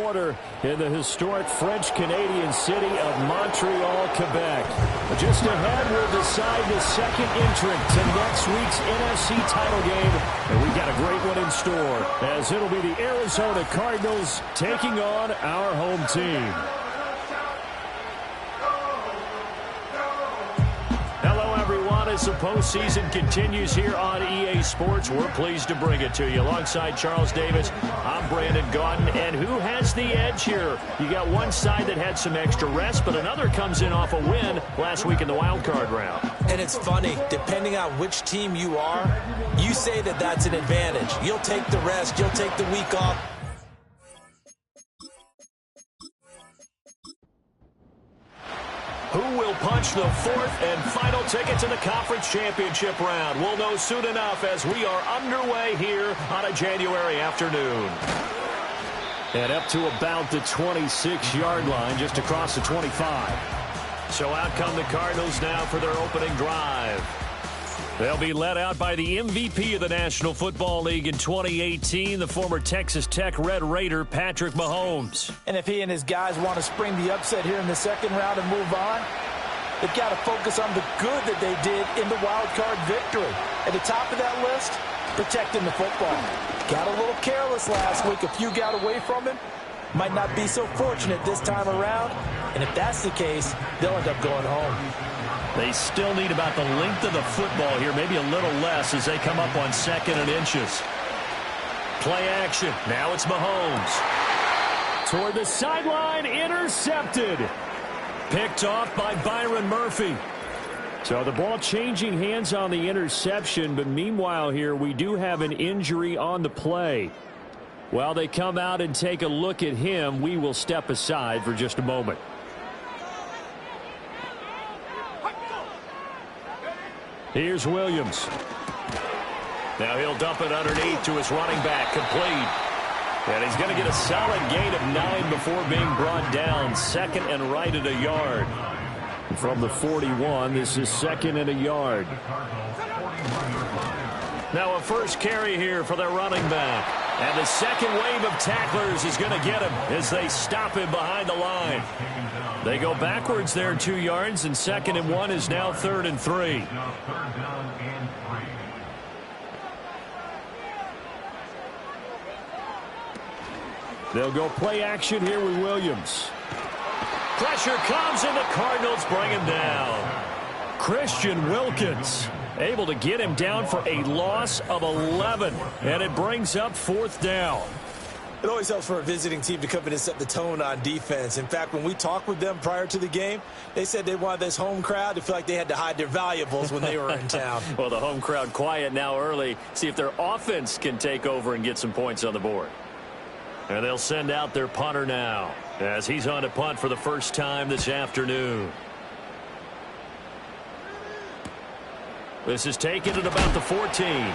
quarter in the historic French-Canadian city of Montreal, Quebec. Just ahead, we'll decide the second entrant to next week's NFC title game. And we've got a great one in store, as it'll be the Arizona Cardinals taking on our home team. As the postseason continues here on EA Sports, we're pleased to bring it to you. Alongside Charles Davis, I'm Brandon Gaudin. And who has the edge here? You got one side that had some extra rest, but another comes in off a win last week in the wild card round. And it's funny, depending on which team you are, you say that that's an advantage. You'll take the rest, you'll take the week off. Who will punch the fourth and final ticket to the conference championship round? We'll know soon enough as we are underway here on a January afternoon. And up to about the 26-yard line, just across the 25. So out come the Cardinals now for their opening drive. They'll be led out by the MVP of the National Football League in 2018, the former Texas Tech Red Raider, Patrick Mahomes. And if he and his guys want to spring the upset here in the second round and move on, they've got to focus on the good that they did in the wild card victory. At the top of that list, protecting the football. Got a little careless last week. A few got away from him. Might not be so fortunate this time around. And if that's the case, they'll end up going home. They still need about the length of the football here, maybe a little less as they come up on second and inches. Play action. Now it's Mahomes. Toward the sideline, intercepted. Picked off by Byron Murphy. So the ball changing hands on the interception, but meanwhile here we do have an injury on the play. While they come out and take a look at him, we will step aside for just a moment. Here's Williams. Now he'll dump it underneath to his running back, complete. And he's going to get a solid gain of 9 before being brought down. Second and right at a yard. From the 41, this is second and a yard. Now a first carry here for their running back. And the second wave of tacklers is going to get him as they stop him behind the line. They go backwards there 2 yards, and second and 1 is now third and 3. They'll go play action here with Williams. Pressure comes, and the Cardinals bring him down. Christian Wilkins able to get him down for a loss of 11, and it brings up fourth down. It always helps for a visiting team to come in and set the tone on defense. In fact, when we talked with them prior to the game, they said they wanted this home crowd to feel like they had to hide their valuables when they were in town. Well, the home crowd quiet now early. See if their offense can take over and get some points on the board. And they'll send out their punter now as he's on to punt for the first time this afternoon. This is taken at about the 14.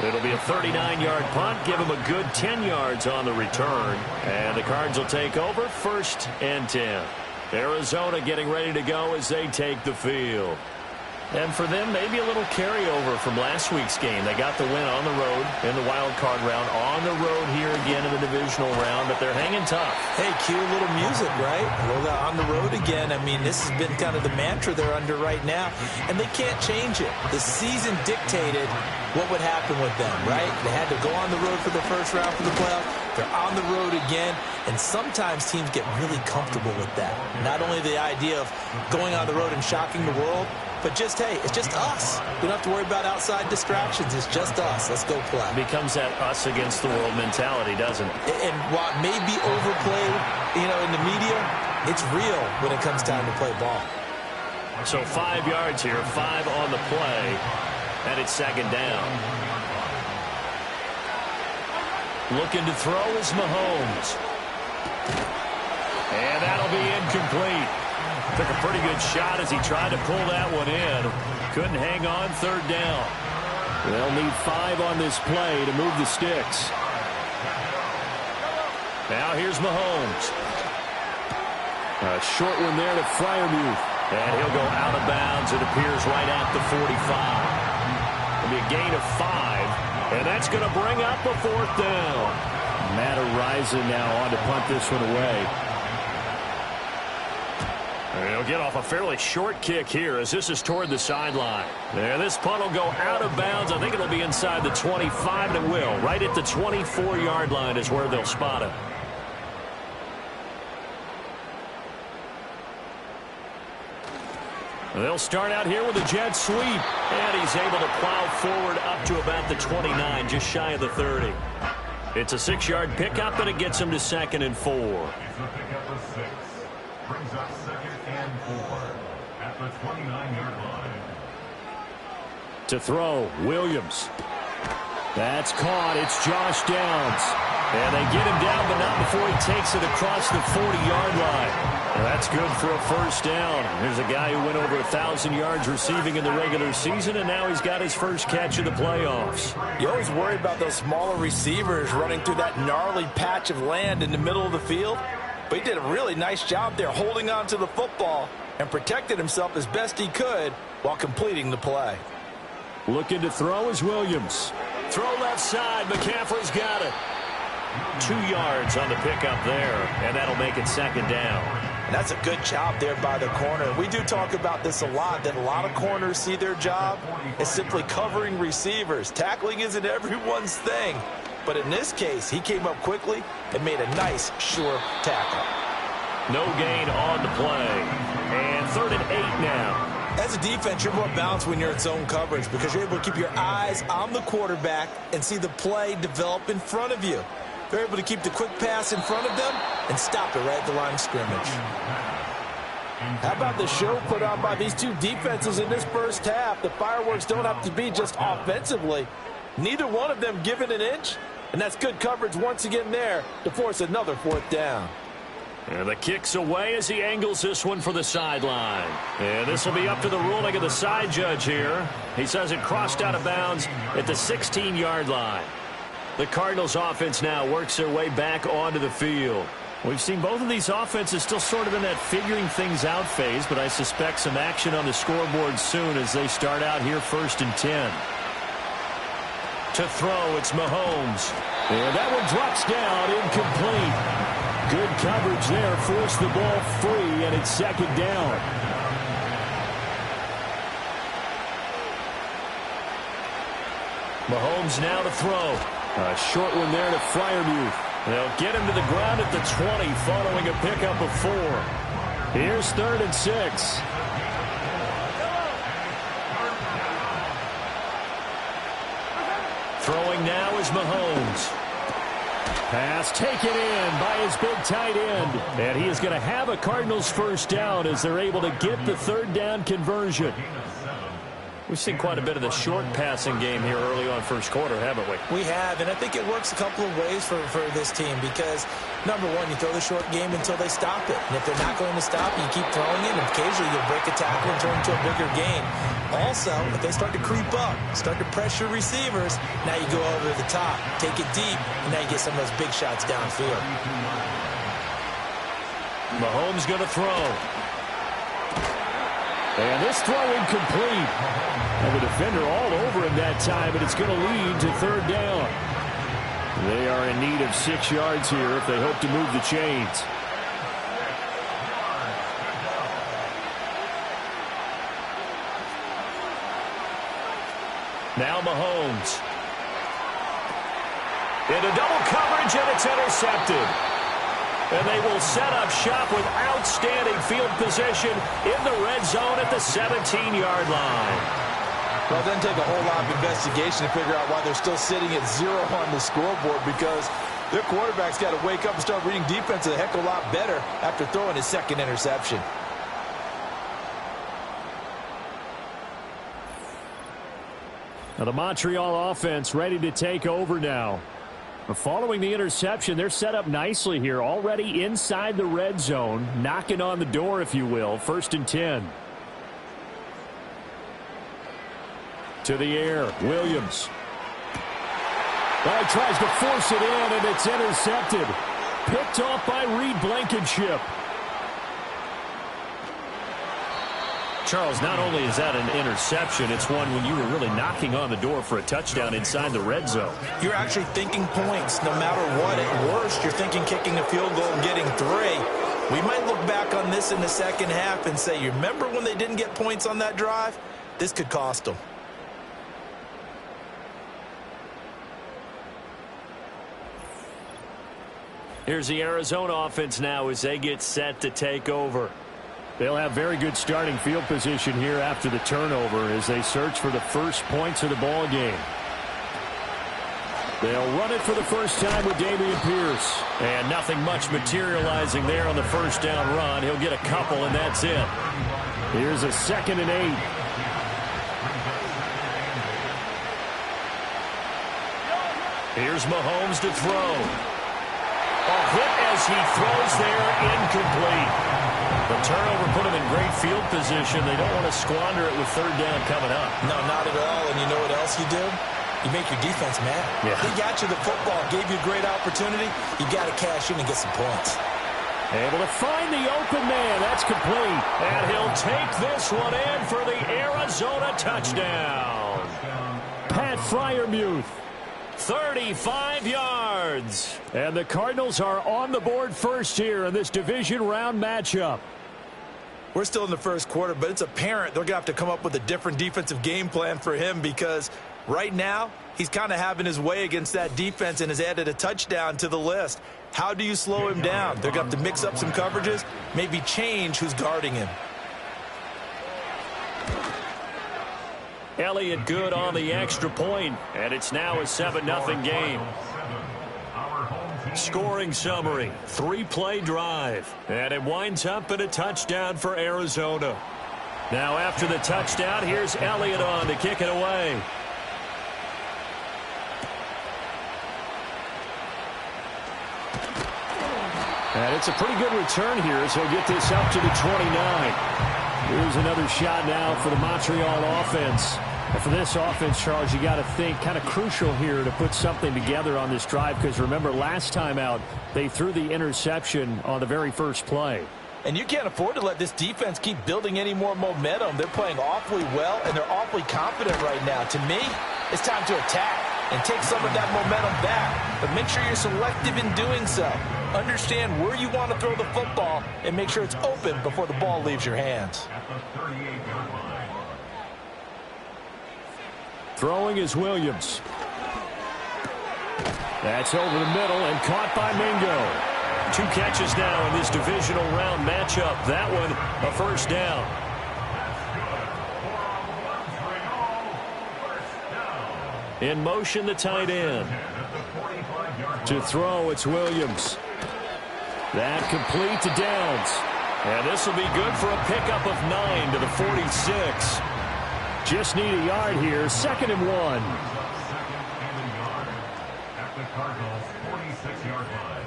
It'll be a 39-yard punt. Give him a good 10 yards on the return. And the Cards will take over first and 10. Arizona getting ready to go as they take the field. And for them, maybe a little carryover from last week's game. They got the win on the road in the wild card round, on the road here again in the divisional round, but they're hanging tough. Hey, cue a little music, right? Well, on the road again. I mean, this has been kind of the mantra they're under right now, and they can't change it. The season dictated what would happen with them, right? They had to go on the road for the first round for the playoffs. They're on the road again, and sometimes teams get really comfortable with that. Not only the idea of going on the road and shocking the world, but just, hey, it's just us. We don't have to worry about outside distractions. It's just us. Let's go play. It becomes that us against the world mentality, doesn't it? And while it may be overplayed, in the media, it's real when it comes time to play ball. So 5 yards here, 5 on the play, and it's second down. Looking to throw is Mahomes. And that'll be incomplete. Took a pretty good shot as he tried to pull that one in. Couldn't hang on, third down. They'll need 5 on this play to move the sticks. Now here's Mahomes. A short one there to Freiermuth. And he'll go out of bounds, it appears, right at the 45. It'll be a gain of 5. And that's going to bring up a fourth down. Matt Horizon now on to punt this one away. He'll get off a fairly short kick here as this is toward the sideline. There, this punt will go out of bounds. I think it'll be inside the 25, and it will. Right at the 24-yard line is where they'll spot it. They'll start out here with a jet sweep, and he's able to plow forward up to about the 29, just shy of the 30. It's a 6-yard pickup, and it gets him to 2nd and 4. Brings up 2nd and 4 at the 29-yard line. To throw, Williams. That's caught. It's Josh Downs. And they get him down, but not before he takes it across the 40-yard line. Well, that's good for a first down. There's a guy who went over 1,000 yards receiving in the regular season, and now he's got his first catch of the playoffs. You always worry about those smaller receivers running through that gnarly patch of land in the middle of the field. But he did a really nice job there holding on to the football and protected himself as best he could while completing the play. Looking to throw is Williams. Throw left side. McCaffrey's got it. 2 yards on the pickup there, and that'll make it 2nd down. And that's a good job there by the corner. We do talk about this a lot, that a lot of corners see their job as simply covering receivers. Tackling isn't everyone's thing. But in this case, he came up quickly and made a nice, sure tackle. No gain on the play. And 3rd and 8 now. As a defense, you're more balanced when you're in zone coverage because you're able to keep your eyes on the quarterback and see the play develop in front of you. They're able to keep the quick pass in front of them and stop it right at the line of scrimmage. How about the show put on by these two defenses in this first half? The fireworks don't have to be just offensively. Neither one of them given an inch. And that's good coverage once again there to force another 4th down. And the kick's away as he angles this one for the sideline. And this will be up to the ruling of the side judge here. He says it crossed out of bounds at the 16-yard line. The Cardinals offense now works their way back onto the field. We've seen both of these offenses still sort of in that figuring things out phase, but I suspect some action on the scoreboard soon as they start out here 1st and 10. To throw, it's Mahomes. And that one drops down, incomplete. Good coverage there, forced the ball free, and it's 2nd down. Mahomes now to throw. A short one there to Freiermuth. They'll get him to the ground at the 20 following a pickup of 4. Here's 3rd and 6. Throwing now is Mahomes. Pass taken in by his big tight end. And he is going to have a Cardinals first down as they're able to get the 3rd down conversion. We've seen quite a bit of the short passing game here early on first quarter, haven't we? We have, and I think it works a couple of ways for this team because, number one, you throw the short game until they stop it. And if they're not going to stop it, you keep throwing it, and occasionally you'll break a tackle and turn it into a bigger gain. Also, if they start to creep up, start to pressure receivers, now you go over the top, take it deep, and now you get some of those big shots downfield. Mahomes going to throw. And this throw incomplete. And the defender all over him that time, but it's going to lead to 3rd down. They are in need of 6 yards here if they hope to move the chains. Now Mahomes. Into double coverage, and it's intercepted. And they will set up shop with outstanding field position in the red zone at the 17-yard line. Well, it doesn't take a whole lot of investigation to figure out why they're still sitting at 0 on the scoreboard because their quarterback's got to wake up and start reading defense a heck of a lot better after throwing his 2nd interception. Now the Montreal offense ready to take over now. Following the interception, they're set up nicely here, already inside the red zone, knocking on the door, if you will. 1st and 10. To the air, Williams. Well, he tries to force it in, and it's intercepted. Picked off by Reed Blankenship. Charles, not only is that an interception, it's one when you were really knocking on the door for a touchdown inside the red zone. You're actually thinking points no matter what. At worst, you're thinking kicking a field goal and getting 3. We might look back on this in the second half and say, you remember when they didn't get points on that drive? This could cost them. Here's the Arizona offense now as they get set to take over. They'll have very good starting field position here after the turnover as they search for the first points of the ball game. They'll run it for the first time with Dameon Pierce. And nothing much materializing there on the first down run. He'll get a couple, and that's it. Here's a 2nd and 8. Here's Mahomes to throw. A hit as he throws there, incomplete. The turnover put him in great field position. They don't want to squander it with 3rd down coming up. No, not at all. And you know what else you do? You make your defense mad. Yeah. They got you the football, gave you a great opportunity. You got to cash in and get some points. Able to find the open man. That's complete. And he'll take this one in for the Arizona touchdown. Pat Freiermuth. 35 yards. And the Cardinals are on the board first here in this division round matchup. We're still in the first quarter, but it's apparent they're going to have to come up with a different defensive game plan for him because right now he's kind of having his way against that defense and has added a touchdown to the list. How do you slow him down? They're going to have to mix up some coverages, maybe change who's guarding him. Elliott good on the extra point, and it's now a 7-0 game. Scoring summary, 3-play drive, and it winds up in a touchdown for Arizona. Now after the touchdown, here's Elliott on to kick it away. And it's a pretty good return here as he'll get this up to the 29. Here's another shot now for the Montreal offense. And for this offense, Charles, you got to think kind of crucial here to put something together on this drive because remember last time out they threw the interception on the very first play. And you can't afford to let this defense keep building any more momentum. They're playing awfully well, and they're awfully confident right now. To me, it's time to attack and take some of that momentum back. But make sure you're selective in doing so. Understand where you want to throw the football and make sure it's open before the ball leaves your hands. Throwing is Williams. That's over the middle and caught by Mingo. 2 catches now in this divisional round matchup. That one, a first down. In motion, the tight end. To throw, it's Williams. That complete to Downs. And this will be good for a pickup of 9 to the 46. Just need a yard here. 2nd and 1. At the Cardinals' 46-yard line.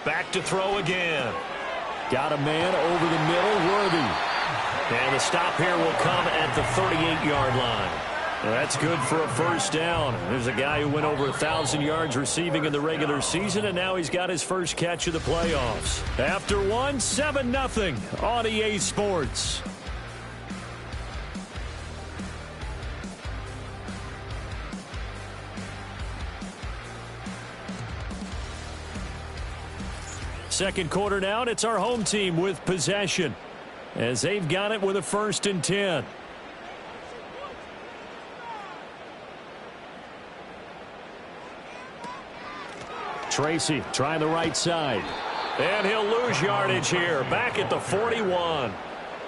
Back to throw again. Got a man over the middle, Worthy. And the stop here will come at the 38-yard line. Well, that's good for a first down. There's a guy who went over 1,000 yards receiving in the regular season, and now he's got his first catch of the playoffs. After one, 7-0 on EA Sports. Second quarter now, and it's our home team with possession as they've got it with a 1st and 10. Tracy trying the right side. And he'll lose yardage here. Back at the 41.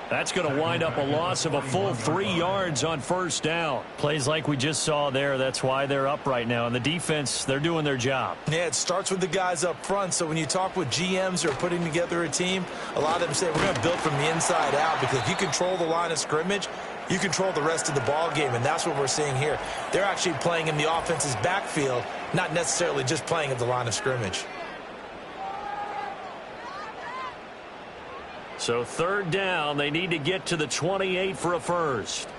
That's going to wind up a loss of a full 3 yards on first down. Plays like we just saw there. That's why they're up right now. And the defense, they're doing their job. Yeah, it starts with the guys up front. So when you talk with GMs who are putting together a team, a lot of them say we're going to build from the inside out because if you control the line of scrimmage, you control the rest of the ball game, and that's what we're seeing here. They're actually playing in the offense's backfield, not necessarily just playing at the line of scrimmage. So 3rd down, they need to get to the 28 for a first.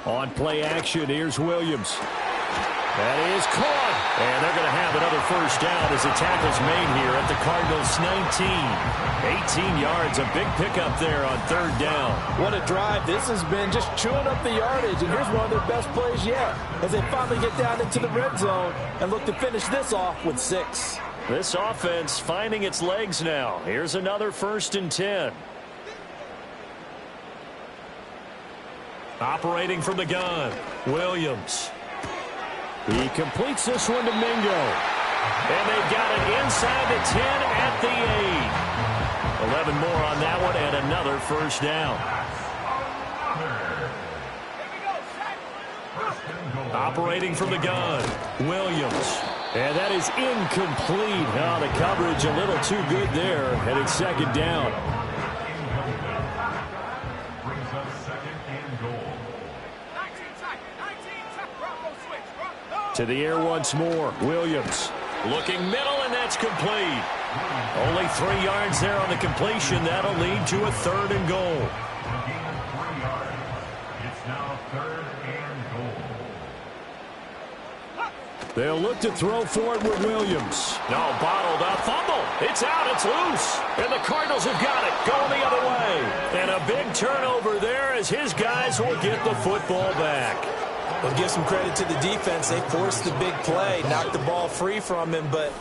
On play action, here's Williams. That is caught. And they're going to have another first down as the tackle's made here at the Cardinals 19. 18 yards, a big pickup there on third down. What a drive. This has been just chewing up the yardage, and here's one of their best plays yet as they finally get down into the red zone and look to finish this off with 6. This offense finding its legs now. Here's another 1st and 10. Operating from the gun, Williams. He completes this one to Mingo. And they've got it inside the 10 at the 8. 11 more on that one and another first down. Operating from the gun, Williams. And that is incomplete. Oh, the coverage a little too good there, and it's second down. To the air once more. Williams looking middle, and that's complete. Only 3 yards there on the completion. That'll lead to a 3rd and goal. It's now 3rd and goal. They'll look to throw for it with Williams. No, bottled up. Fumble. It's out. It's loose. And the Cardinals have got it. Going the other way. And a big turnover there as his guys will get the football back. Well, give some credit to the defense. They forced the big play, knocked the ball free from him, but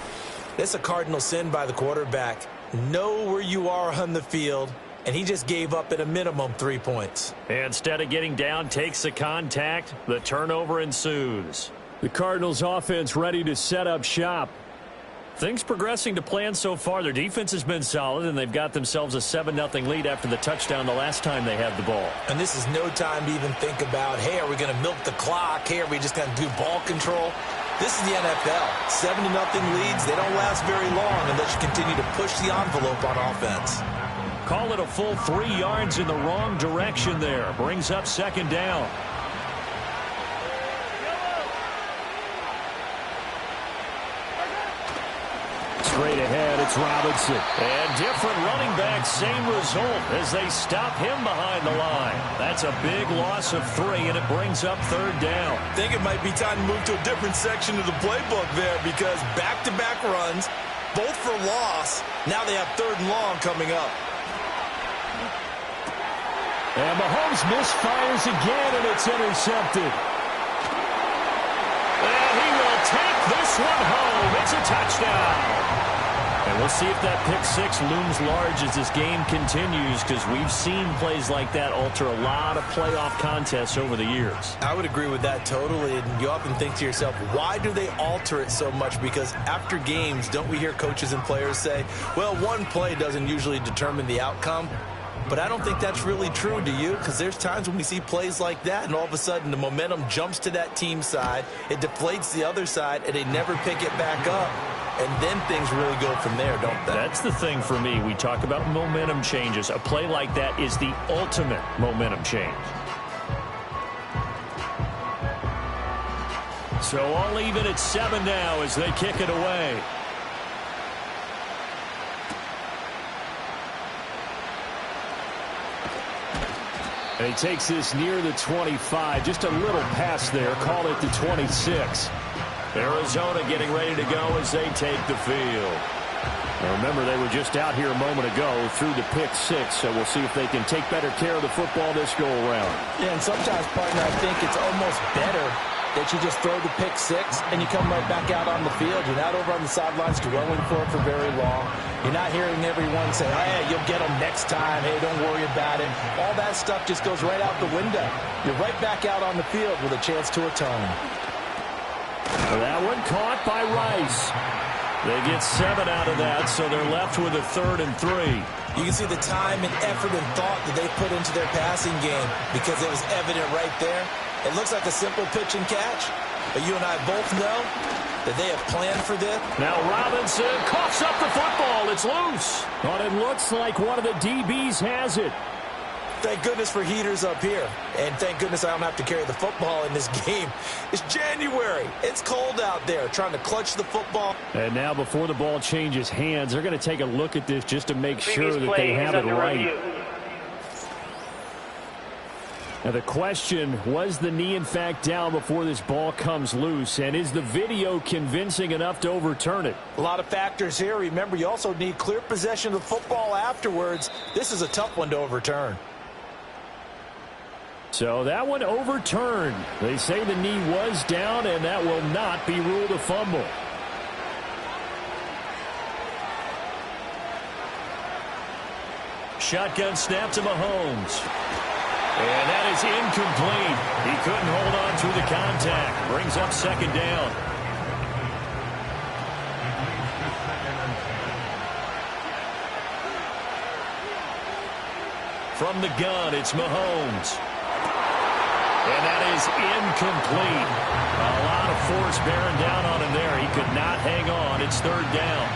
it's a cardinal sin by the quarterback. Know where you are on the field, and he just gave up at a minimum 3 points. Instead of getting down, takes the contact. The turnover ensues. The Cardinals offense ready to set up shop. Things progressing to plan so far. Their defense has been solid, and they've got themselves a 7-0 lead after the touchdown the last time they had the ball. And this is no time to even think about, hey, are we going to milk the clock? Hey, are we just going to do ball control? This is the NFL. 7-0 leads, they don't last very long unless you continue to push the envelope on offense. Call it a full 3 yards in the wrong direction there. Brings up second down. Straight ahead, it's Robinson. And different running back, same result as they stop him behind the line. That's a big loss of 3, and it brings up third down. I think it might be time to move to a different section of the playbook there because back-to-back runs, both for loss. Now they have 3rd and long coming up. And Mahomes misfires again, and it's intercepted. And he will take this one home. It's a touchdown. And we'll see if that pick 6 looms large as this game continues, because we've seen plays like that alter a lot of playoff contests over the years. I would agree with that totally. And you often think to yourself, why do they alter it so much? Because after games, don't we hear coaches and players say, well, one play doesn't usually determine the outcome. But I don't think that's really true, do you? Because there's times when we see plays like that, and all of a sudden the momentum jumps to that team side, it deflates the other side, and they never pick it back up. And then things really go from there, don't they? That's the thing for me. We talk about momentum changes. A play like that is the ultimate momentum change. So all even at 7 now as they kick it away. And he takes this near the 25. Just a little pass there. Call it the 26. Arizona getting ready to go as they take the field. Now remember, they were just out here a moment ago through the pick 6, so we'll see if they can take better care of the football this go-around. Yeah, and sometimes, partner, I think it's almost better that you just throw the pick 6 and you come right back out on the field. You're not over on the sidelines dwelling for it for very long. You're not hearing everyone say, hey, you'll get them next time. Hey, don't worry about it. All that stuff just goes right out the window. You're right back out on the field with a chance to atone. That one caught by Rice. They get 7 out of that, so they're left with a 3rd and 3. You can see the time and effort and thought that they put into their passing game because it was evident right there. It looks like a simple pitch and catch, but you and I both know that they have planned for this. Now Robinson coughs up the football. It's loose. But it looks like one of the DBs has it. Thank goodness for heaters up here. And thank goodness I don't have to carry the football in this game. It's January. It's cold out there trying to clutch the football. And now before the ball changes hands, they're going to take a look at this just to make sure that they have it right. Now the question, was the knee in fact down before this ball comes loose? And is the video convincing enough to overturn it? A lot of factors here. Remember, you also need clear possession of the football afterwards. This is a tough one to overturn. So that one overturned. They say the knee was down, and that will not be ruled a fumble. Shotgun snap to Mahomes. And that is incomplete. He couldn't hold on through the contact. Brings up second down. From the gun, it's Mahomes. And that is incomplete. A lot of force bearing down on him there. He could not hang on. It's third down.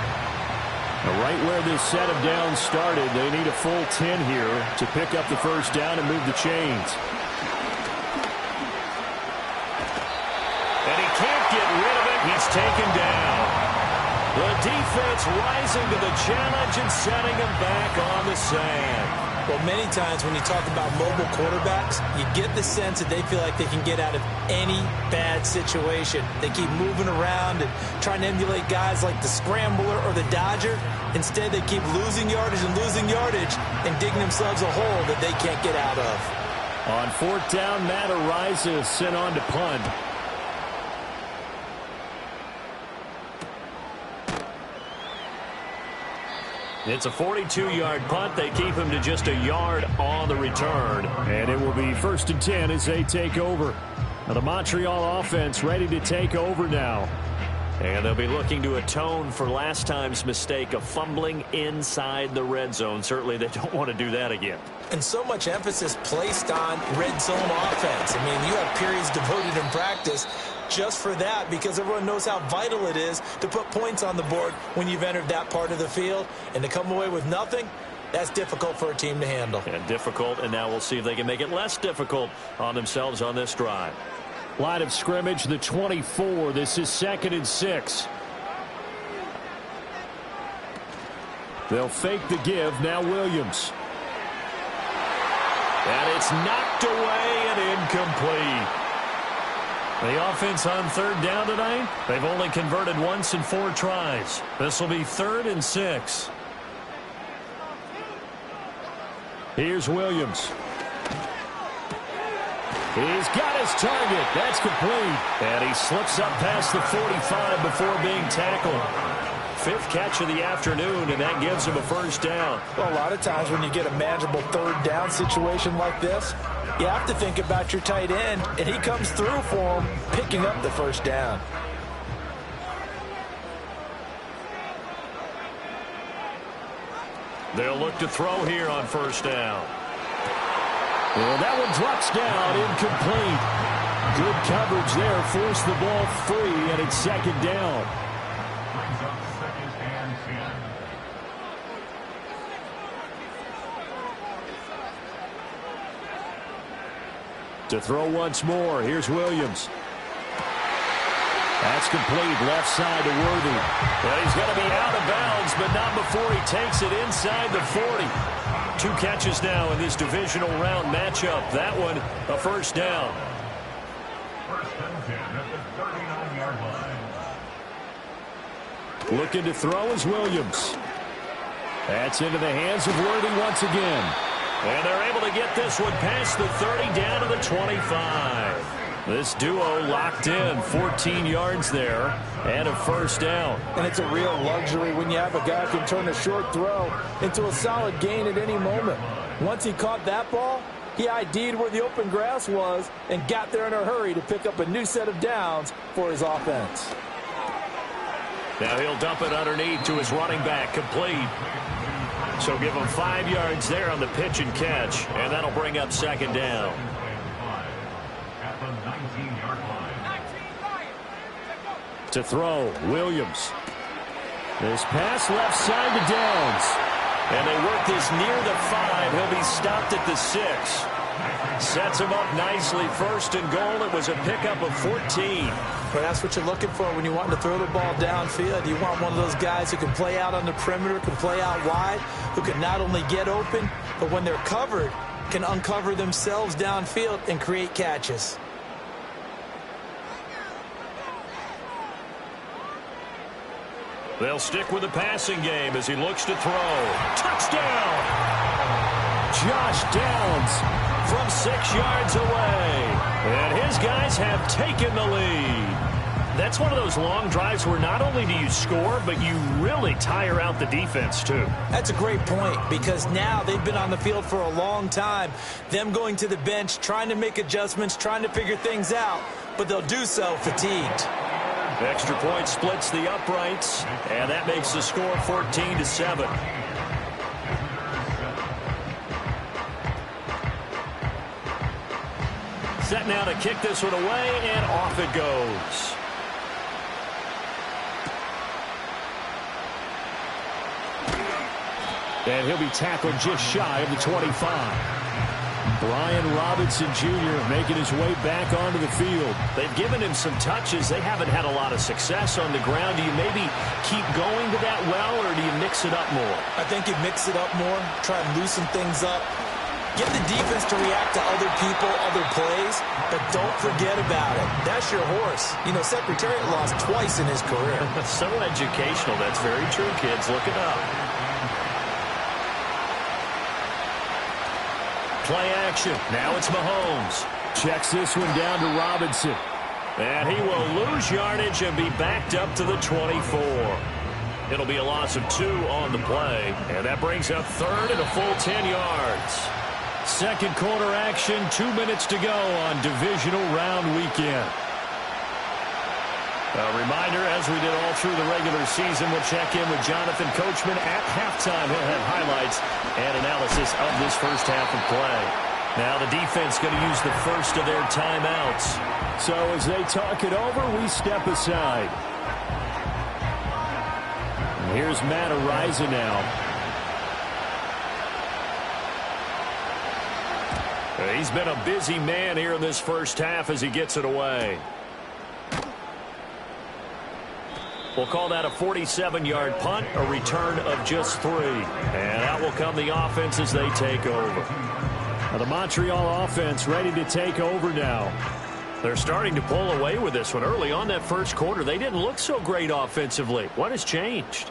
Right where this set of downs started, they need a full 10 here to pick up the first down and move the chains. And he can't get rid of it. He's taken down. The defense rising to the challenge and setting him back on the sand. Well, many times when you talk about mobile quarterbacks, you get the sense that they feel like they can get out of any bad situation. They keep moving around and trying to emulate guys like the Scrambler or the Dodger. Instead, they keep losing yardage and digging themselves a hole that they can't get out of. On fourth down, Matt Araiza is sent on to punt. It's a 42-yard punt. They keep him to just a yard on the return. And it will be 1st and 10 as they take over. Now the Montreal offense ready to take over now. And they'll be looking to atone for last time's mistake of fumbling inside the red zone. Certainly they don't want to do that again. And so much emphasis placed on red zone offense. I mean, you have periods devoted in practice just for that, because everyone knows how vital it is to put points on the board when you've entered that part of the field. And to come away with nothing, that's difficult for a team to handle. And difficult, and now we'll see if they can make it less difficult on themselves on this drive. Line of scrimmage, the 24. This is 2nd and 6. They'll fake the give. Now Williams. And it's knocked away and incomplete. The offense on third down tonight, they've only converted once in 4 tries. This will be 3rd and 6. Here's Williams. He's got his target. That's complete. And he slips up past the 45 before being tackled. 5th catch of the afternoon, and that gives him a first down. Well, a lot of times when you get a manageable third down situation like this, you have to think about your tight end, and he comes through for him, picking up the first down. They'll look to throw here on first down. Well, that one drops down, incomplete. Good coverage there, forced the ball free, and it's 2nd down. Brings up 2nd and 10. To throw once more, here's Williams. That's complete, left side to Worthy. Well, he's going to be out of bounds, but not before he takes it inside the 40. 2 catches now in this divisional round matchup. That one, a first down. 1st and 10 at the 39-yard line. Looking to throw is Williams. That's into the hands of Worthy once again. And they're able to get this one past the 30 down to the 25. This duo locked in, 14 yards there, and a first down. And it's a real luxury when you have a guy who can turn a short throw into a solid gain at any moment. Once he caught that ball, he ID'd where the open grass was and got there in a hurry to pick up a new set of downs for his offense. Now he'll dump it underneath to his running back, complete. So give him 5 yards there on the pitch and catch, and that'll bring up 2nd down. At the 19-yard line. To throw, Williams. This pass left side to Downs. And they work this near the 5. He'll be stopped at the 6. Sets him up nicely. 1st and goal. It was a pickup of 14. But that's what you're looking for when you want to throw the ball downfield. You want one of those guys who can play out on the perimeter, can play out wide, who can not only get open, but when they're covered, can uncover themselves downfield and create catches. They'll stick with the passing game as he looks to throw. Touchdown! Josh Downs from 6 yards away. And his guys have taken the lead. That's one of those long drives where not only do you score, but you really tire out the defense, too. That's a great point, because now they've been on the field for a long time. Them going to the bench, trying to make adjustments, trying to figure things out, but they'll do so fatigued. Extra point splits the uprights, and that makes the score 14-7. Set now to kick this one away, and off it goes. And he'll be tackled just shy of the 25. Brian Robinson Jr. making his way back onto the field. They've given him some touches. They haven't had a lot of success on the ground. Do you maybe keep going to that well, or do you mix it up more? I think you mix it up more, try and loosen things up. Get the defense to react to other people, other plays, but don't forget about it. That's your horse. You know, Secretariat lost twice in his career. So educational. That's very true, kids. Look it up. Play action. Now it's Mahomes. Checks this one down to Robinson. And he will lose yardage and be backed up to the 24. It'll be a loss of 2 on the play. And that brings up third and a full 10 yards. Second quarter action, 2 minutes to go on divisional round weekend. A reminder, as we did all through the regular season, we'll check in with Jonathan Coachman at halftime. He'll have highlights and analysis of this first half of play. Now the defense going to use the first of their timeouts. So as they talk it over, we step aside. And here's Matt Araiza now. He's been a busy man here in this first half as he gets it away. We'll call that a 47-yard punt, a return of just 3. And out will come the offense as they take over. Now the Montreal offense ready to take over now. They're starting to pull away with this one. Early on that first quarter, they didn't look so great offensively. What has changed?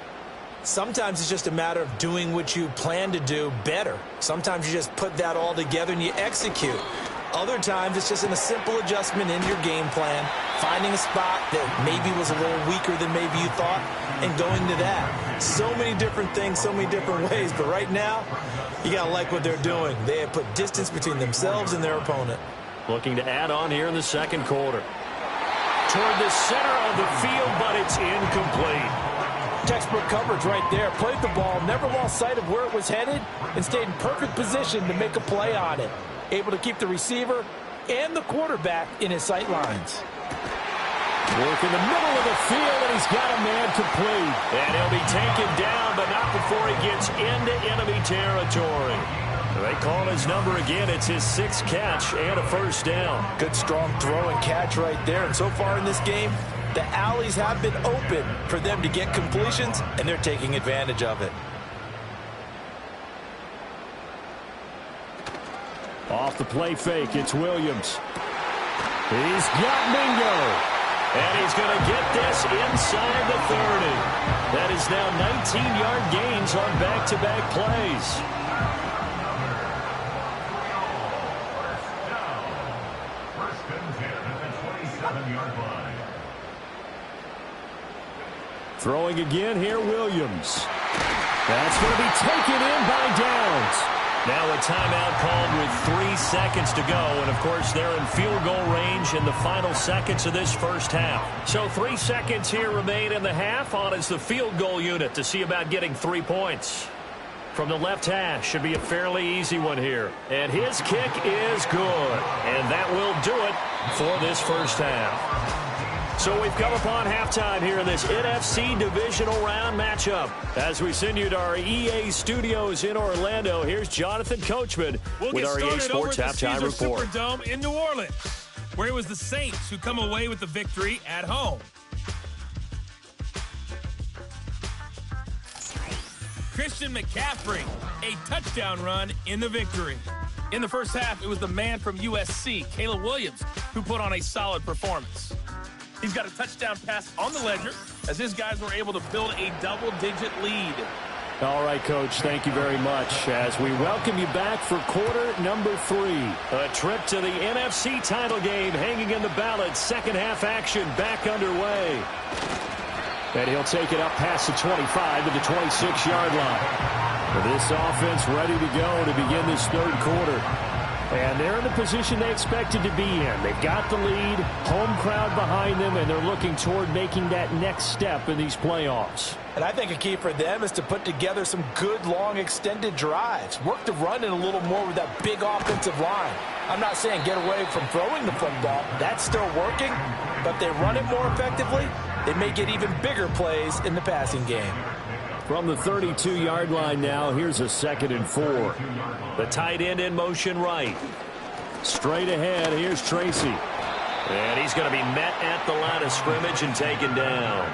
Sometimes it's just a matter of doing what you plan to do better. Sometimes you just put that all together and you execute. Other times it's just in a simple adjustment in your game plan, finding a spot that maybe was a little weaker than maybe you thought, and going to that. So many different things, so many different ways, but right now, you got to like what they're doing. They have put distance between themselves and their opponent. Looking to add on here in the second quarter. Toward the center of the field, but it's incomplete. Textbook coverage right there. Played the ball, never lost sight of where it was headed, and stayed in perfect position to make a play on it. Able to keep the receiver and the quarterback in his sight lines. Work in the middle of the field, and he's got a man complete. And he'll be taken down, but not before he gets into enemy territory. They call his number again. It's his 6th catch and a first down. Good, strong throw and catch right there. And so far in this game, the alleys have been open for them to get completions, and they're taking advantage of it. Off the play fake, it's Williams. He's got Mingo. And he's going to get this inside the 30. That is now 19-yard gains on back-to-back plays. First and 10 at the 27-yard line. Throwing again here, Williams. That's going to be taken in by Downs. Now a timeout called with 3 seconds to go. And, of course, they're in field goal range in the final seconds of this first half. So 3 seconds here remain in the half. On is the field goal unit to see about getting 3 points. From the left hash, should be a fairly easy one here. And his kick is good. And that will do it for this first half. So we've come upon halftime here in this NFC divisional round matchup. As we send you to our EA studios in Orlando, here's Jonathan Coachman with our EA Sports Halftime Report. Superdome in New Orleans, where it was the Saints who come away with the victory at home. Christian McCaffrey, a touchdown run in the victory. In the first half, it was the man from USC, Caleb Williams, who put on a solid performance. He's got a touchdown pass on the ledger as his guys were able to build a double-digit lead. All right, Coach, thank you very much. As we welcome you back for quarter number 3. A trip to the NFC title game hanging in the balance. Second half action back underway. And he'll take it up past the 25 to the 26-yard line. This offense ready to go to begin this third quarter. And they're in the position they expected to be in. They've got the lead, home crowd behind them, and they're looking toward making that next step in these playoffs. And I think a key for them is to put together some good, long, extended drives. Work the run in a little more with that big offensive line. I'm not saying get away from throwing the football. That's still working. But if they run it more effectively, they may get even bigger plays in the passing game. From the 32-yard line now, here's a 2nd and 4. The tight end in motion right. Straight ahead, here's Tracy. And he's going to be met at the line of scrimmage and taken down.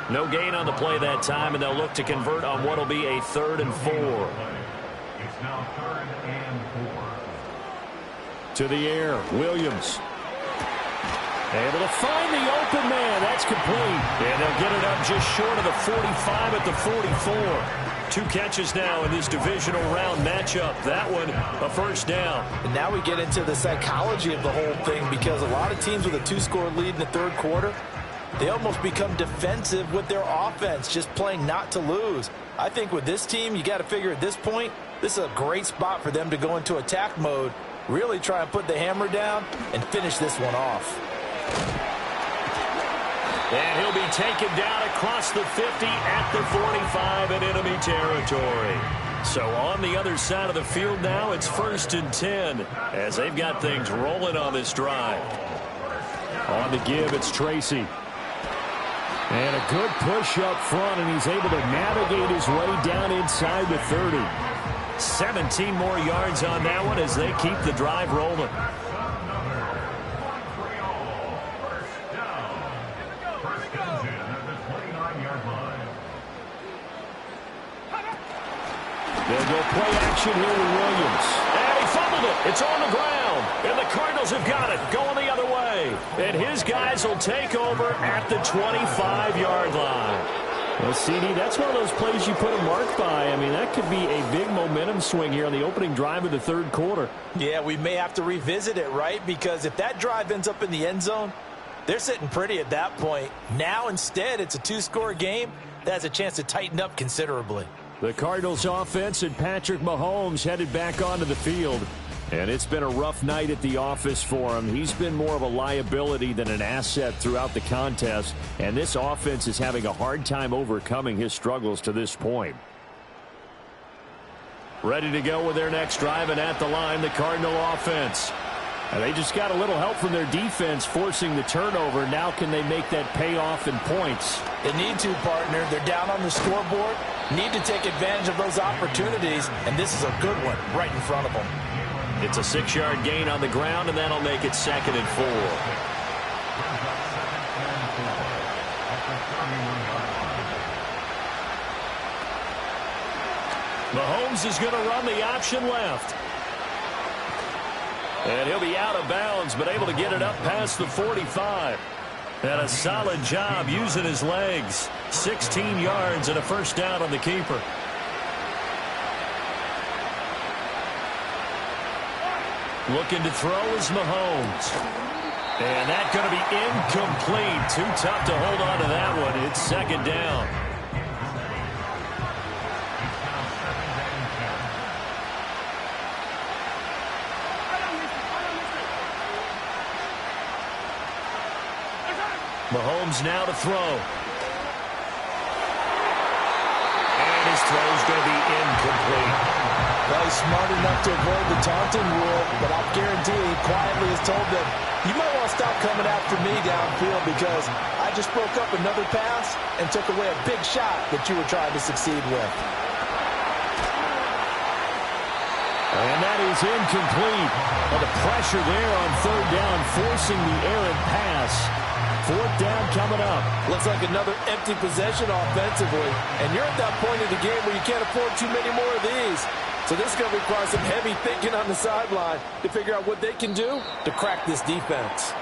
No gain on the play that time, and they'll look to convert on what will be a 3rd and 4. It's now 3rd and 4. To the air, Williams. Able to find the open man. That's complete. And they'll get it up just short of the 45 at the 44. 2 catches now in this divisional round matchup. That one, a first down. And now we get into the psychology of the whole thing, because a lot of teams with a 2-score lead in the third quarter, they almost become defensive with their offense, just playing not to lose. I think with this team, you got to figure at this point, this is a great spot for them to go into attack mode, really try and put the hammer down and finish this one off. And he'll be taken down across the 50 at the 45 in enemy territory. So on the other side of the field now, it's 1st and 10 as they've got things rolling on this drive. On the give, it's Tracy. And a good push up front, and he's able to navigate his way down inside the 30. 17 more yards on that one as they keep the drive rolling. They'll go play action here with Williams. And he fumbled it. It's on the ground. And the Cardinals have got it. Going the other way. And his guys will take over at the 25-yard line. Well, CD, that's one of those plays you put a mark by. I mean, that could be a big momentum swing here on the opening drive of the third quarter. Yeah, we may have to revisit it, right? Because if that drive ends up in the end zone, they're sitting pretty at that point. Now, instead, it's a 2-score game that has a chance to tighten up considerably. The Cardinals offense and Patrick Mahomes headed back onto the field. And it's been a rough night at the office for him. He's been more of a liability than an asset throughout the contest. And this offense is having a hard time overcoming his struggles to this point. Ready to go with their next drive, and at the line, the Cardinal offense. And they just got a little help from their defense forcing the turnover. Now can they make that pay off in points? They need to, partner. They're down on the scoreboard. Need to take advantage of those opportunities, and this is a good one right in front of them. It's a 6-yard gain on the ground, and that'll make it 2nd and 4. Mahomes is going to run the option left. And he'll be out of bounds, but able to get it up past the 45. And a solid job using his legs. 16 yards and a first down on the keeper. Looking to throw is Mahomes. And that's going to be incomplete. Too tough to hold on to that one. It's 2nd down. Mahomes now to throw. And his throw's going to be incomplete. Well, he's smart enough to avoid the taunting rule, but I'll guarantee he quietly has told them, you might want to stop coming after me downfield because I just broke up another pass and took away a big shot that you were trying to succeed with. And that is incomplete. Well, the pressure there on 3rd down, forcing the errant pass. 4th down coming up. Looks like another empty possession offensively. And you're at that point in the game where you can't afford too many more of these. So this is going to require some heavy thinking on the sideline to figure out what they can do to crack this defense.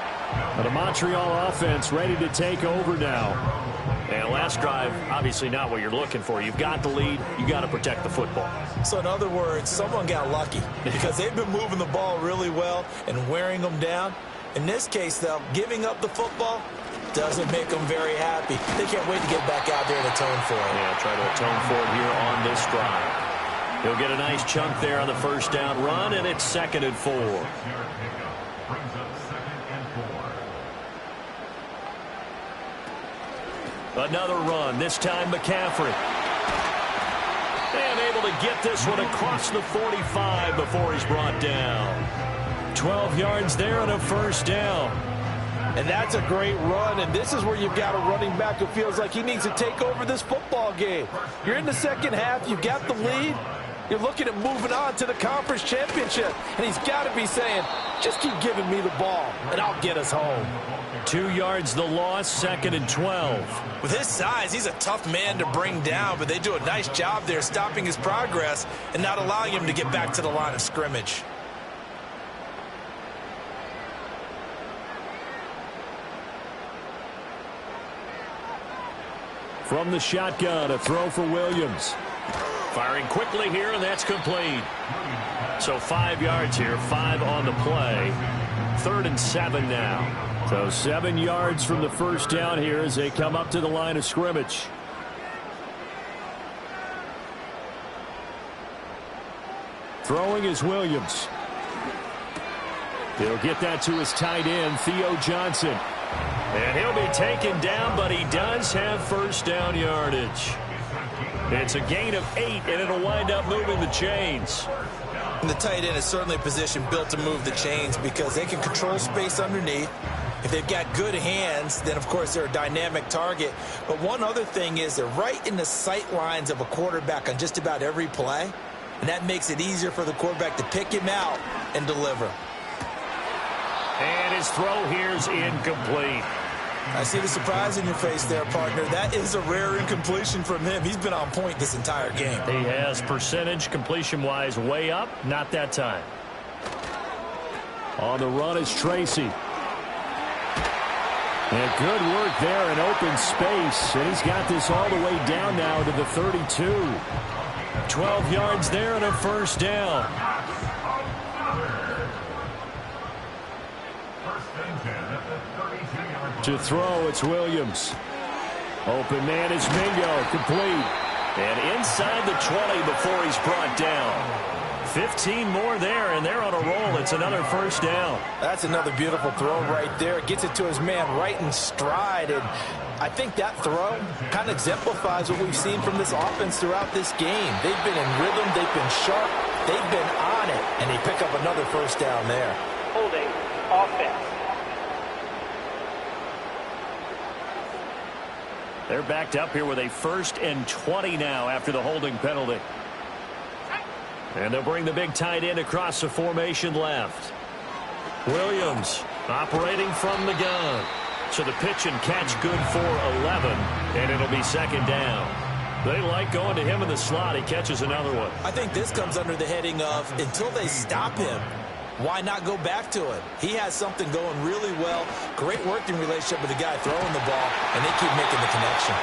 But a Montreal offense ready to take over now. And last drive, obviously not what you're looking for. You've got the lead. You got to protect the football. So in other words, someone got lucky because they've been moving the ball really well and wearing them down. In this case, though, giving up the football doesn't make them very happy. They can't wait to get back out there and atone for it. Yeah, try to atone for it here on this drive. He'll get a nice chunk there on the first down run, and it's 2nd and 4. Another run, this time McCaffrey. And able to get this one across the 45 before he's brought down. 12 yards there and a first down. And that's a great run, and this is where you've got a running back who feels like he needs to take over this football game. You're in the second half, you've got the lead. You're looking at moving on to the conference championship, and he's got to be saying, just keep giving me the ball, and I'll get us home. 2 yards the loss, 2nd and 12. With his size, he's a tough man to bring down, but they do a nice job there stopping his progress and not allowing him to get back to the line of scrimmage. From the shotgun, a throw for Williams. Firing quickly here, and that's complete. So 5 yards here, 5 on the play. 3rd and 7 now. So 7 yards from the first down here as they come up to the line of scrimmage. Throwing is Williams. He'll get that to his tight end, Theo Johnson. And he'll be taken down, but he does have first down yardage. It's a gain of 8, and it'll wind up moving the chains. And the tight end is certainly a position built to move the chains because they can control space underneath. If they've got good hands, then, of course, they're a dynamic target. But one other thing is they're right in the sight lines of a quarterback on just about every play, and that makes it easier for the quarterback to pick him out and deliver. And his throw here is incomplete. I see the surprise in your face there, partner. That is a rare incompletion from him. He's been on point this entire game. He has percentage completion-wise way up. Not that time. On the run is Tracy. And good work there in open space. And he's got this all the way down now to the 32. 12 yards there and a first down. To throw, it's Williams. Open man is Mingo, complete. And inside the 20 before he's brought down. 15 more there, and they're on a roll. It's another first down. That's another beautiful throw right there. Gets it to his man right in stride. And I think that throw kind of exemplifies what we've seen from this offense throughout this game. They've been in rhythm. They've been sharp. They've been on it. And they pick up another first down there. Holding offense. They're backed up here with a 1st and 20 now after the holding penalty. And they'll bring the big tight end across the formation left. Williams operating from the gun. So the pitch and catch good for 11, and it'll be 2nd down. They like going to him in the slot. He catches another one. I think this comes under the heading of until they stop him, why not go back to it? He has something going really well. Great working relationship with the guy throwing the ball, and they keep making the connection.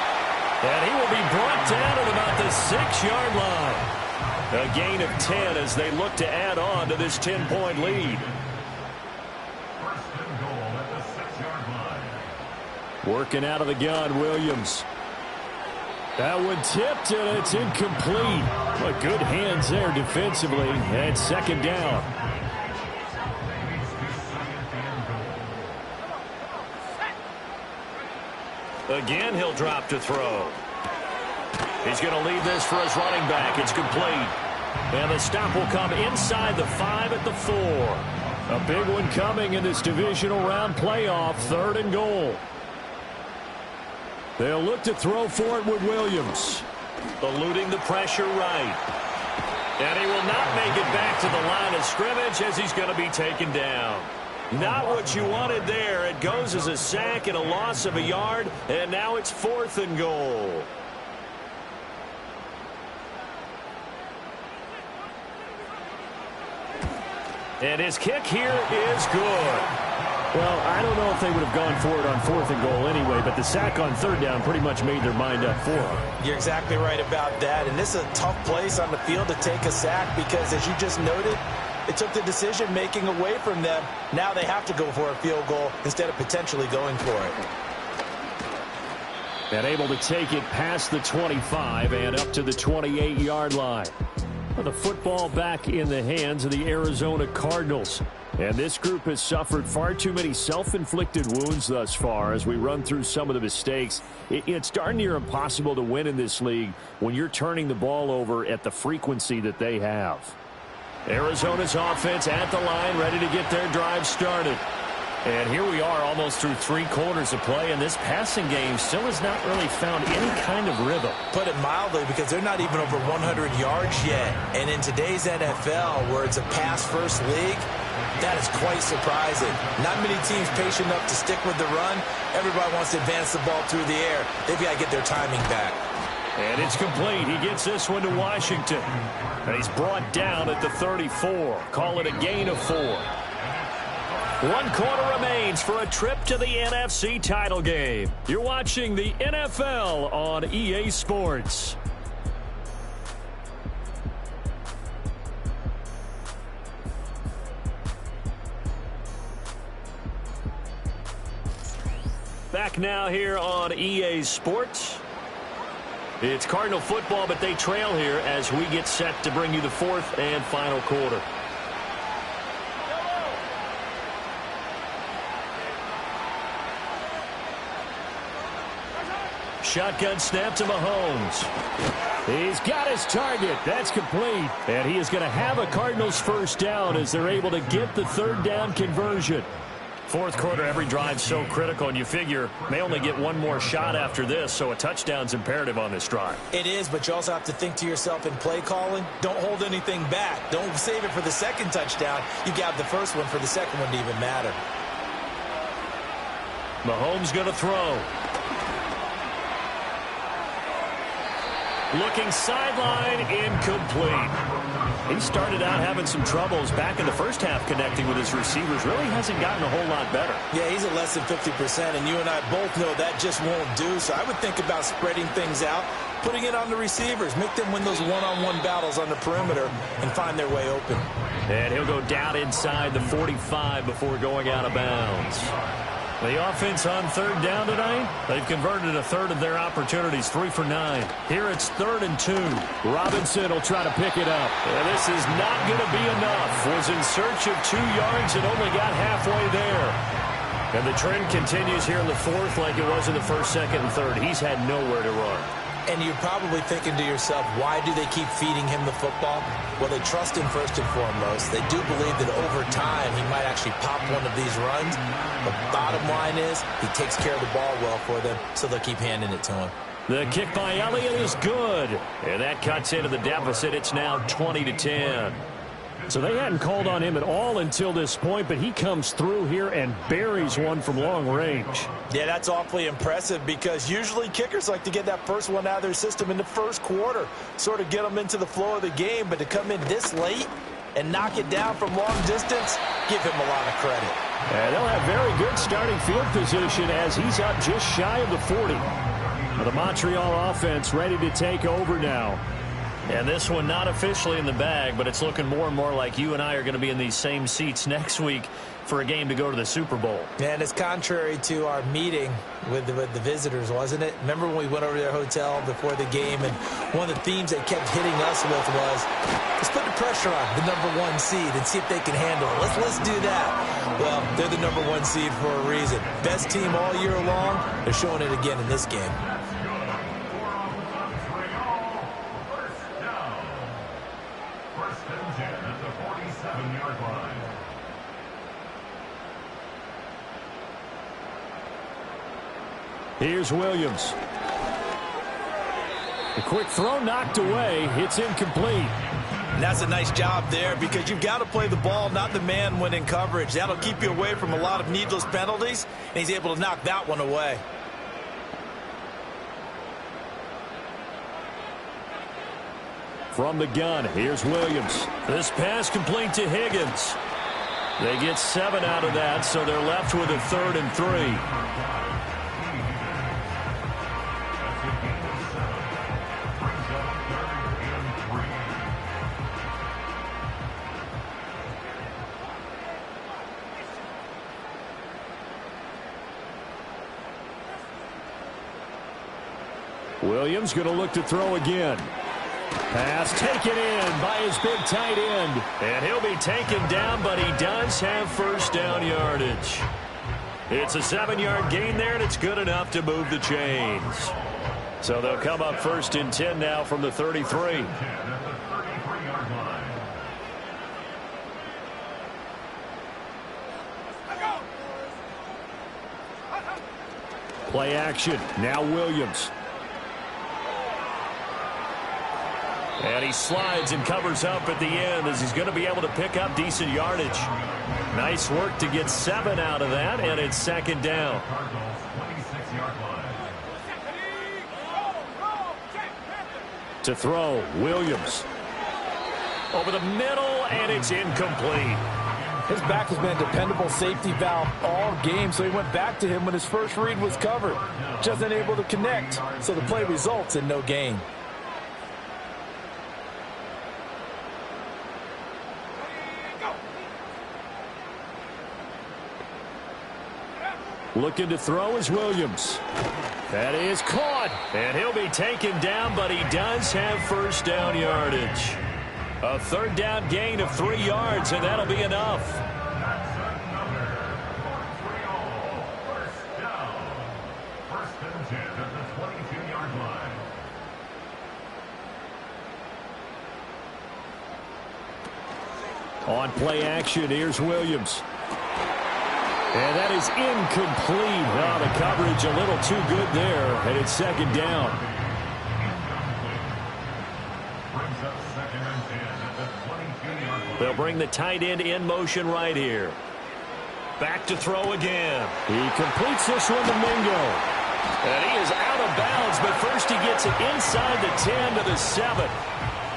And he will be brought down at about the 6-yard line. A gain of 10 as they look to add on to this 10-point lead. First and goal at the 6-yard line. Working out of the gun, Williams. That one tipped, and it's incomplete. But good hands there defensively. And 2nd down. Again, he'll drop to throw. He's going to leave this for his running back. It's complete. And the stop will come inside the 5 at the 4. A big one coming in this divisional round playoff, 3rd and goal. They'll look to throw for it with Williams. Eluding the pressure right. And he will not make it back to the line of scrimmage as he's going to be taken down. Not what you wanted there. It goes as a sack and a loss of a yard, and now it's 4th and goal. And his kick here is good. Well, I don't know if they would have gone for it on 4th and goal anyway, but the sack on 3rd down pretty much made their mind up for them. You're exactly right about that, and this is a tough place on the field to take a sack because, as you just noted, it took the decision-making away from them. Now they have to go for a field goal instead of potentially going for it. And able to take it past the 25 and up to the 28-yard line. The football back in the hands of the Arizona Cardinals. And this group has suffered far too many self-inflicted wounds thus far as we run through some of the mistakes. It's darn near impossible to win in this league when you're turning the ball over at the frequency that they have. Arizona's offense at the line, ready to get their drive started. And here we are almost through 3 quarters of play, and this passing game still has not really found any kind of rhythm. Put it mildly, because they're not even over 100 yards yet. And in today's NFL, where it's a pass-first league, that is quite surprising. Not many teams patient enough to stick with the run. Everybody wants to advance the ball through the air. They've got to get their timing back. And it's complete. He gets this one to Washington. And he's brought down at the 34. Call it a gain of 4. 1 quarter remains for a trip to the NFC title game. You're watching the NFL on EA Sports. Back now here on EA Sports. It's Cardinal football, but they trail here as we get set to bring you the 4th and final quarter. Shotgun snap to Mahomes. He's got his target. That's complete. And he is going to have a Cardinals first down as they're able to get the 3rd down conversion. 4th quarter, every drive so critical, and you figure they only get one more shot after this, so a touchdown's imperative on this drive. It is, but you also have to think to yourself in play calling, don't hold anything back. Don't save it for the 2nd touchdown. You got the first one for the 2nd one to even matter. Mahomes going to throw. Looking sideline, incomplete. He started out having some troubles back in the first half connecting with his receivers. Really hasn't gotten a whole lot better. Yeah, he's at less than 50%, and you and I both know that just won't do. So I would think about spreading things out, putting it on the receivers, make them win those one-on-one battles on the perimeter and find their way open. And he'll go down inside the 45 before going out of bounds. The offense on 3rd down tonight, they've converted a 1/3 of their opportunities, 3 for 9. Here it's 3rd and 2. Robinson will try to pick it up. And this is not going to be enough. Was in search of 2 yards and only got halfway there. And the trend continues here in the 4th like it was in the 1st, 2nd, and 3rd. He's had nowhere to run. And you're probably thinking to yourself, why do they keep feeding him the football? Well, they trust him first and foremost. They do believe that over time he might actually pop one of these runs. The bottom line is he takes care of the ball well for them, so they'll keep handing it to him. The kick by Elliott is good. And that cuts into the deficit. It's now 20-10. So they hadn't called on him at all until this point, but he comes through here and buries one from long range. Yeah, that's awfully impressive because usually kickers like to get that first one out of their system in the 1st quarter, sort of get them into the flow of the game, but to come in this late and knock it down from long distance, give him a lot of credit. And they'll have very good starting field position as he's up just shy of the 40. The Montreal offense ready to take over now. And this one not officially in the bag, but it's looking more and more like you and I are going to be in these same seats next week for a game to go to the Super Bowl. And it's contrary to our meeting with the visitors, wasn't it? Remember when we went over to their hotel before the game, and one of the themes they kept hitting us with was, let's put the pressure on the #1 seed and see if they can handle it. Let's do that. Well, they're the #1 seed for a reason. Best team all year long. They're showing it again in this game. Here's Williams. A quick throw knocked away. It's incomplete. And that's a nice job there because you've got to play the ball, not the man when in coverage. That'll keep you away from a lot of needless penalties, and he's able to knock that one away. From the gun, here's Williams. This pass complete to Higgins. They get 7 out of that, so they're left with a 3rd and 3. Williams going to look to throw again. Pass taken in by his big tight end. And he'll be taken down, but he does have first down yardage. It's a 7-yard gain there, and it's good enough to move the chains. So they'll come up 1st and 10 now from the 33. Play action. Now Williams. And he slides and covers up at the end as he's going to be able to pick up decent yardage. Nice work to get 7 out of that, and it's 2nd down. To throw, Williams. Over the middle, and it's incomplete. His back has been a dependable safety valve all game, so he went back to him when his first read was covered. Just unable to connect, so the play results in no gain. Looking to throw is Williams. That is caught. And he'll be taken down, but he does have first down yardage. A 3rd down gain of 3 yards, and that'll be enough. First and 10 at the 22-yard line. On play action, here's Williams. And that is incomplete. Oh, the coverage a little too good there, and it's 2nd down. They'll bring the tight end in motion right here. Back to throw again. He completes this one to Mingo. And he is out of bounds, but first he gets it inside the 10 to the 7.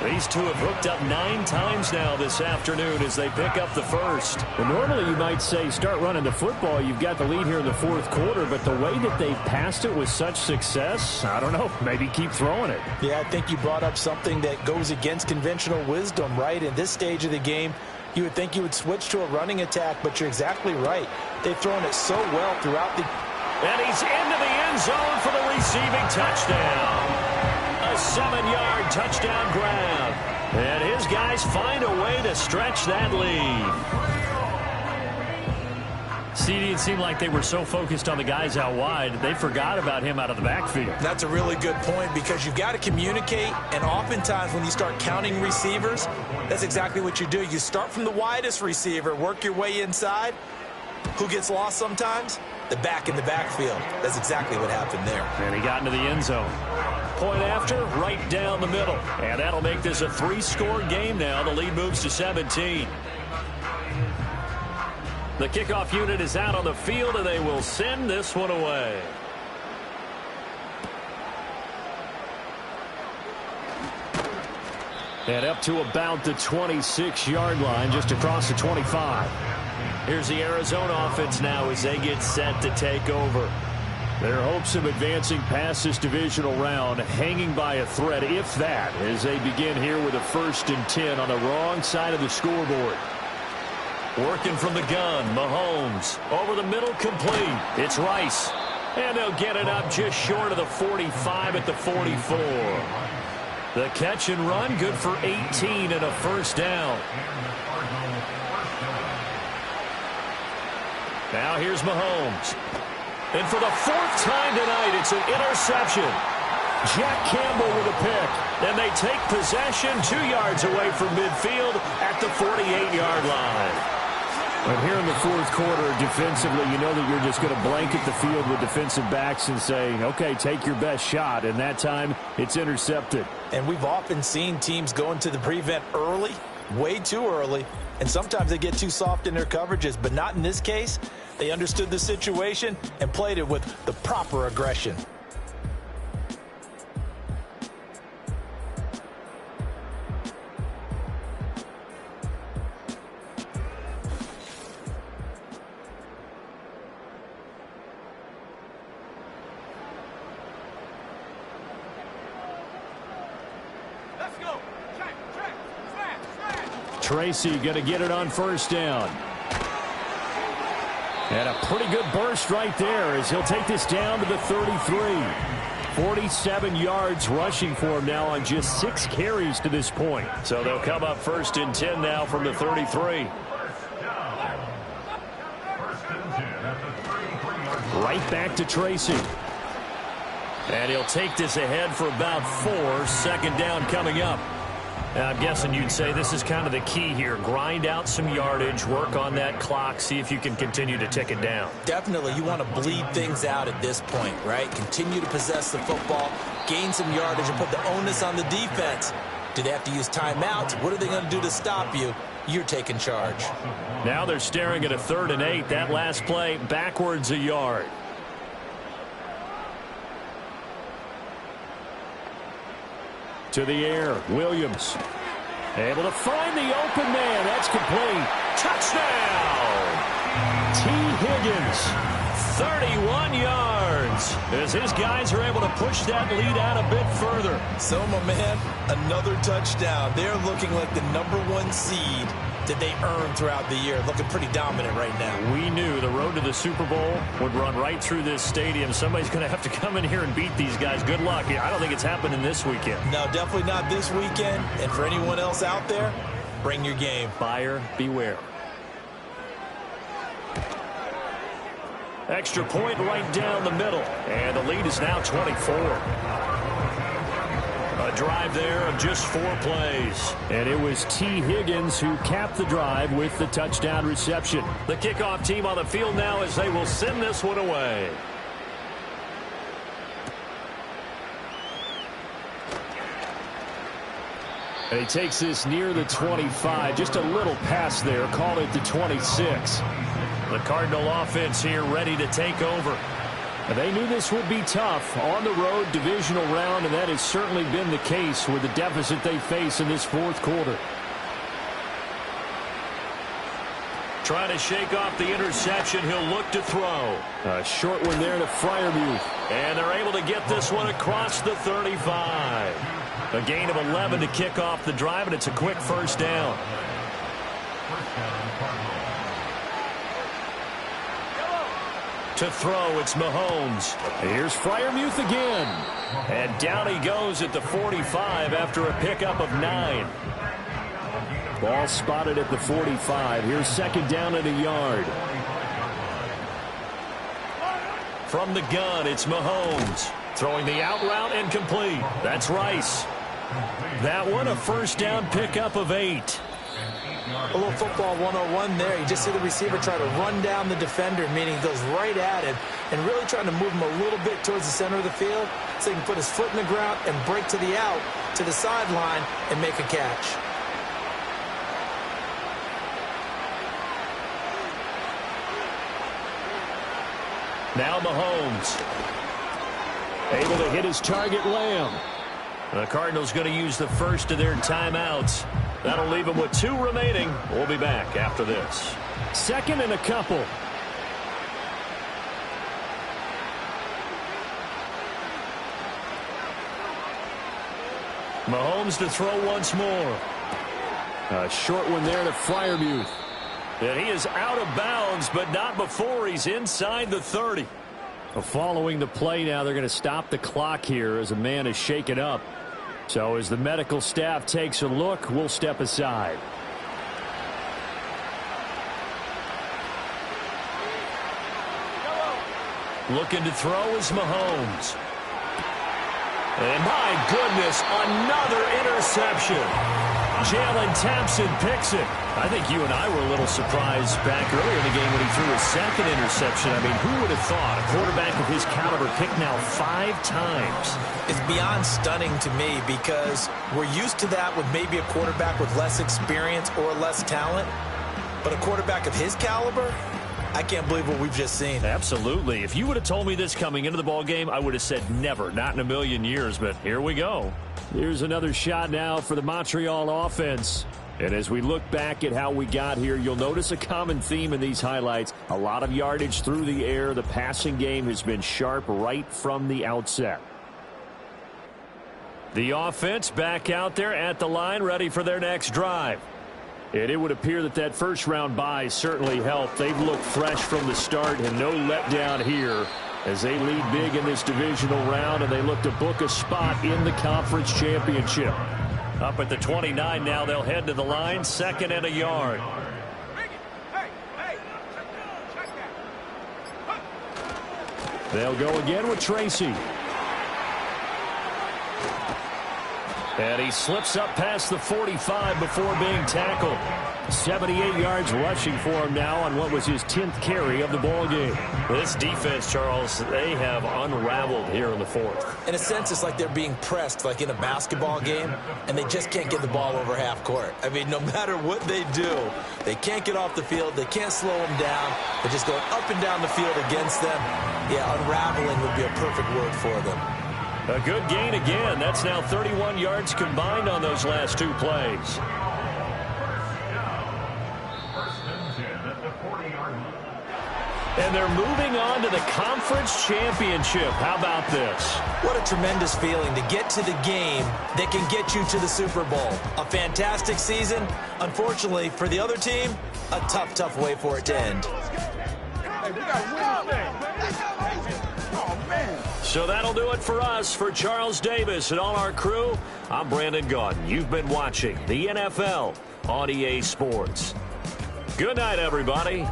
These two have hooked up 9 times now this afternoon as they pick up the first. Well, normally you might say start running the football. You've got the lead here in the 4th quarter, but the way that they've passed it with such success, I don't know, maybe keep throwing it. Yeah, I think you brought up something that goes against conventional wisdom, right? In this stage of the game, you would think you would switch to a running attack, but you're exactly right. They've thrown it so well throughout the... And he's into the end zone for the receiving touchdown. A 7-yard touchdown grab. And his guys find a way to stretch that lead. CD, it seemed like they were so focused on the guys out wide, they forgot about him out of the backfield. That's a really good point because you've got to communicate, and oftentimes when you start counting receivers, that's exactly what you do. You start from the widest receiver, work your way inside. Who gets lost sometimes? The back in the backfield. That's exactly what happened there. And he got into the end zone. Point after, right down the middle. And that'll make this a 3-score game now. The lead moves to 17. The kickoff unit is out on the field, and they will send this one away. And up to about the 26-yard line, just across the 25. Here's the Arizona offense now as they get set to take over. Their hopes of advancing past this divisional round hanging by a thread, if that, as they begin here with a 1st and 10 on the wrong side of the scoreboard. Working from the gun, Mahomes. Over the middle, complete. It's Rice. And they'll get it up just short of the 45 at the 44. The catch and run, good for 18 and a 1st down. Now here's Mahomes. And for the 4th time tonight, it's an interception. Jack Campbell with a pick. And they take possession 2 yards away from midfield at the 48-yard line. But here in the 4th quarter, defensively, you know that you're just going to blanket the field with defensive backs and say, okay, take your best shot. And that time, it's intercepted. And we've often seen teams go into the prevent early, way too early. And sometimes they get too soft in their coverages, but not in this case. They understood the situation and played it with the proper aggression. Tracy going to get it on first down. And a pretty good burst right there as he'll take this down to the 33. 47 yards rushing for him now on just 6 carries to this point. So they'll come up 1st and 10 now from the 33. Right back to Tracy. And he'll take this ahead for about 4. 2nd down coming up. And I'm guessing you'd say this is kind of the key here. Grind out some yardage, work on that clock, see if you can continue to tick it down. Definitely. You want to bleed things out at this point, right? Continue to possess the football, gain some yardage, and put the onus on the defense. Do they have to use timeouts? What are they going to do to stop you? You're taking charge. Now they're staring at a 3rd and 8. That last play, backwards a yard. To the air, Williams. Able to find the open man. That's complete. Touchdown! T. Higgins, 31 yards. As his guys are able to push that lead out a bit further. So, my man, another touchdown. They're looking like the #1 seed that they earned throughout the year. Looking pretty dominant right now. We knew the road to the Super Bowl would run right through this stadium. Somebody's going to have to come in here and beat these guys. Good luck. I don't think it's happening this weekend. No, definitely not this weekend. And for anyone else out there, bring your game. Buyer beware. Extra point right down the middle. And the lead is now 24. A drive there of just 4 plays. And it was T. Higgins who capped the drive with the touchdown reception. The kickoff team on the field now as they will send this one away. And he takes this near the 25. Just a little pass there. Call it the 26. The Cardinal offense here ready to take over. They knew this would be tough on the road, divisional round, and that has certainly been the case with the deficit they face in this 4th quarter. Trying to shake off the interception. He'll look to throw. A short one there to Freiermuth. And they're able to get this one across the 35. A gain of 11 to kick off the drive, and it's a quick 1st down. To throw, it's Mahomes. Here's Freiermuth again. And down he goes at the 45 after a pickup of 9. Ball spotted at the 45. Here's 2nd down and a yard. From the gun, it's Mahomes. Throwing the out route and complete. That's Rice. That one a 1st down pickup of 8. A little football 101 there. You just see the receiver try to run down the defender, meaning he goes right at him and really trying to move him a little bit towards the center of the field so he can put his foot in the ground and break to the out, to the sideline, and make a catch. Now Mahomes. Able to hit his target, Lamb. The Cardinals going to use the first of their timeouts. That'll leave them with 2 remaining. We'll be back after this. 2nd and a couple. Mahomes to throw once more. A short one there to Freiermuth. And he is out of bounds, but not before he's inside the 30. Following the play now, they're going to stop the clock here as a man is shaken up. So as the medical staff takes a look, we'll step aside. Looking to throw is Mahomes. And my goodness, another interception. Jalen Thompson picks it. I think you and I were a little surprised back earlier in the game when he threw his 2nd interception. I mean, who would have thought a quarterback of his caliber picked now 5 times? It's beyond stunning to me because we're used to that with maybe a quarterback with less experience or less talent. But a quarterback of his caliber, I can't believe what we've just seen. Absolutely. If you would have told me this coming into the ball game, I would have said never, not in a million years. But here we go. Here's another shot now for the Montreal offense. And as we look back at how we got here, you'll notice a common theme in these highlights. A lot of yardage through the air. The passing game has been sharp right from the outset. The offense back out there at the line, ready for their next drive. And it would appear that that first-round bye certainly helped. They've looked fresh from the start and no letdown here as they lead big in this divisional round, and they look to book a spot in the conference championship. Up at the 29 now, they'll head to the line, 2nd and a yard. They'll go again with Tracy. And he slips up past the 45 before being tackled. 78 yards rushing for him now on what was his 10th carry of the ball game. This defense, Charles, they have unraveled here in the 4th. In a sense, it's like they're being pressed like in a basketball game, and they just can't get the ball over half court. I mean, no matter what they do, they can't get off the field. They can't slow them down. They're just going up and down the field against them. Yeah, unraveling would be a perfect word for them. A good gain again. That's now 31 yards combined on those last 2 plays. And they're moving on to the conference championship. How about this? What a tremendous feeling to get to the game that can get you to the Super Bowl. A fantastic season. Unfortunately, for the other team, a tough, tough way for it to end. Hey, we got to win this thing. Oh, man. So that'll do it for us. For Charles Davis and all our crew, I'm Brandon Gaudin. You've been watching the NFL on EA Sports. Good night, everybody.